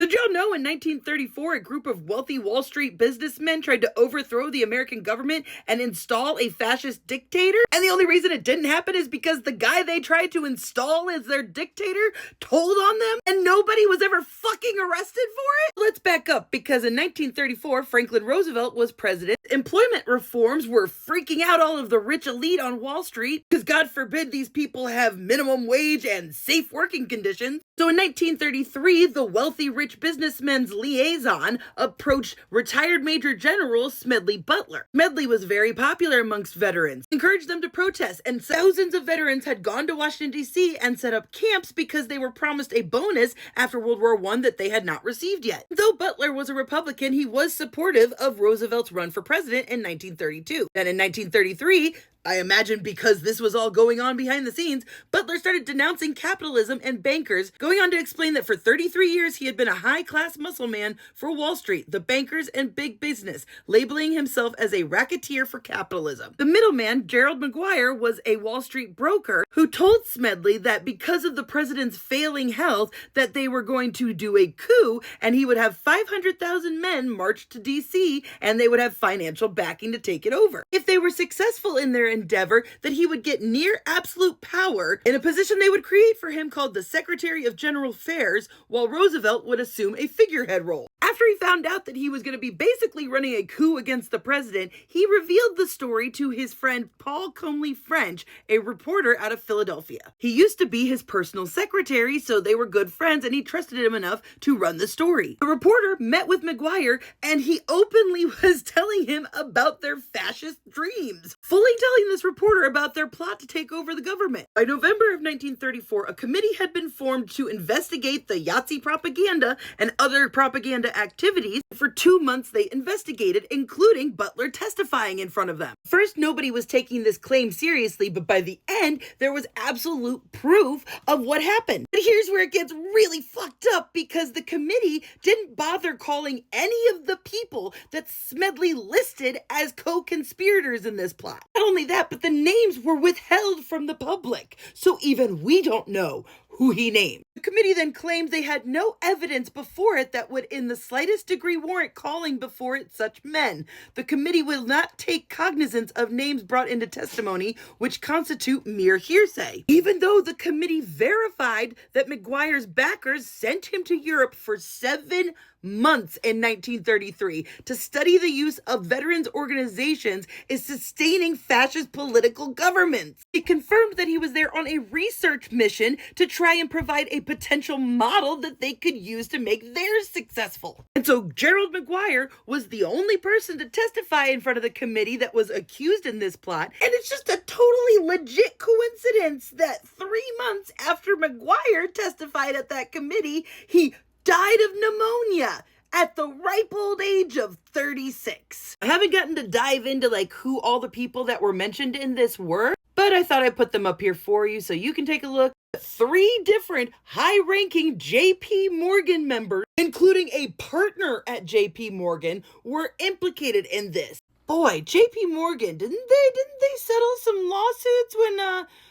Did y'all know in 1934, a group of wealthy Wall Street businessmen tried to overthrow the American government and install a fascist dictator? And the only reason it didn't happen is because the guy they tried to install as their dictator told on them and nobody was ever fucking arrested for it? Let's back up, because in 1934, Franklin Roosevelt was president. Employment reforms were freaking out all of the rich elite on Wall Street, because God forbid these people have minimum wage and safe working conditions. So in 1933, the wealthy rich businessmen's liaison approached retired Major General Smedley Butler. Smedley was very popular amongst veterans, encouraged them to protest, and thousands of veterans had gone to Washington, D.C. and set up camps because they were promised a bonus after World War I that they had not received yet. Though Butler was a Republican, he was supportive of Roosevelt's run for president in 1932. Then in 1933, I imagine because this was all going on behind the scenes, Butler started denouncing capitalism and bankers, going on to explain that for 33 years he had been a high-class muscle man for Wall Street, the bankers, and big business, labeling himself as a racketeer for capitalism. The middleman, Gerald McGuire, was a Wall Street broker who told Smedley that because of the president's failing health, that they were going to do a coup, and he would have 500,000 men march to D.C., and they would have financial backing to take it over. If they were successful in their endeavor, that he would get near absolute power in a position they would create for him called the Secretary of General Affairs, while Roosevelt would assume a figurehead role. After he found out that he was going to be basically running a coup against the president, he revealed the story to his friend Paul Comely French, a reporter out of Philadelphia. He used to be his personal secretary, so they were good friends, and he trusted him enough to run the story. The reporter met with McGuire, and he openly was telling him about their fascist dreams, fully telling this reporter about their plot to take over the government. By November of 1934, a committee had been formed to investigate the Yahtzee propaganda and other propaganda activities. For 2 months, they investigated, including Butler testifying in front of them. First, nobody was taking this claim seriously, but by the end, there was absolute proof of what happened. But here's where it gets really fucked up, because the committee didn't bother calling any of the people that Smedley listed as co-conspirators in this plot. Not only that, but the names were withheld from the public, so even we don't know who he named. The committee then claimed they had no evidence before it that would in the slightest degree warrant calling before it such men. The committee will not take cognizance of names brought into testimony which constitute mere hearsay, even though the committee verified that McGuire's backers sent him to Europe for 7 months in 1933 to study the use of veterans organizations in sustaining fascist political governments. It confirmed that he was there on a research mission to try and provide a potential model that they could use to make theirs successful. And so Gerald McGuire was the only person to testify in front of the committee that was accused in this plot, and it's just a totally legit coincidence that 3 months after McGuire testified at that committee, he died of pneumonia at the ripe old age of 36. I haven't gotten to dive into who all the people that were mentioned in this were, but I thought I'd put them up here for you so you can take a look. 3 different high-ranking JP Morgan members, including a partner at JP Morgan, were implicated in this. Boy, JP Morgan, didn't they settle some lawsuits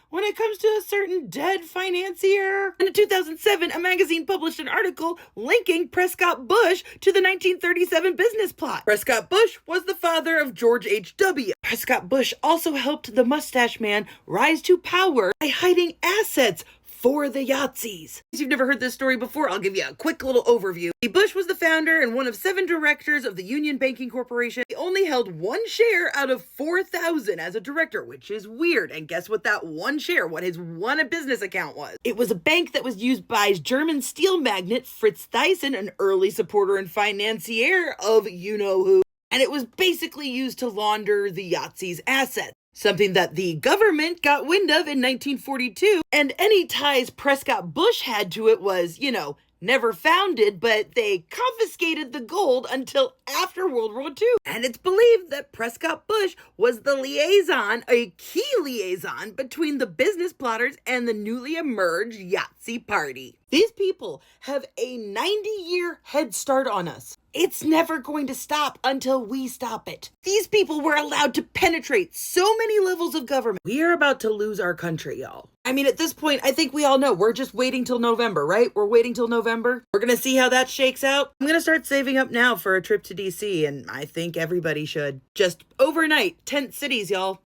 when it comes to a certain dead financier? And in 2007, a magazine published an article linking Prescott Bush to the 1937 business plot. Prescott Bush was the father of George H.W. Prescott Bush also helped the Mustache Man rise to power by hiding assets for the Yahtzees. If you've never heard this story before, I'll give you a quick little overview. Bush was the founder and one of 7 directors of the Union Banking Corporation. He only held 1 share out of 4,000 as a director, which is weird. And guess what that 1 share, what his one business account was? It was a bank that was used by German steel magnate Fritz Thyssen, an early supporter and financier of you-know-who. And it was basically used to launder the Yahtzees' assets. Something that the government got wind of in 1942, and any ties Prescott Bush had to it was, never founded, but they confiscated the gold until after World War II. And it's believed that Prescott Bush was the liaison, a key liaison, between the business plotters and the newly emerged Yahtzee party. These people have a 90-year head start on us. It's never going to stop until we stop it. These people were allowed to penetrate so many levels of government. We are about to lose our country, y'all. I mean, at this point, I think we all know we're just waiting till November, right? We're waiting till November. We're gonna see how that shakes out. I'm gonna start saving up now for a trip to DC, and I think everybody should. Just overnight, tent cities, y'all.